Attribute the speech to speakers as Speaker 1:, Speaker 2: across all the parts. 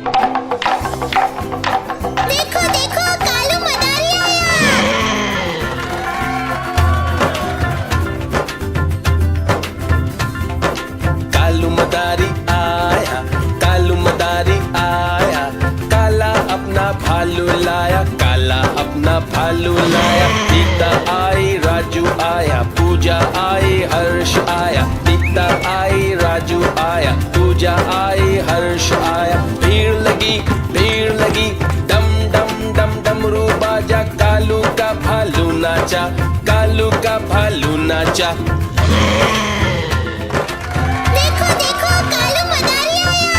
Speaker 1: देखो देखो कालू मदारी आया।
Speaker 2: कालू मदारी आया, कालू मदारी आया, काला अपना भालू लाया, काला अपना भालू लाया। सीता आई, राजू आया, पूजा आई, हर्ष आया। सीता आई, राजू आया, पूजा आई, हर्ष आया। भीड़ लगी, डम डम डम डमरू बाजा, कालू का भालू नाचा, कालू का भालू नाचा।
Speaker 1: देखो देखो कालू मदारी आया।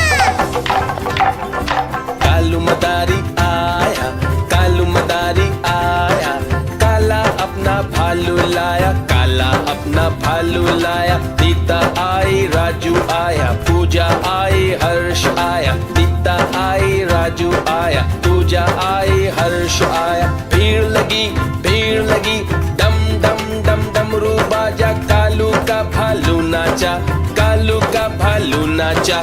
Speaker 2: कालू मदारी आया, कालू मदारी आया, काला अपना भालू लाया, काला अपना भालू लाया। सीता आई, राजू आया, पूजा आई, हर्ष आया। सीता आई, राजू आया, पूजा आई, हर्ष आया। भीड़ लगी, डम डम डम डमरू बाजा, कालू का भालू नाचा, कालू का भालू नाचा।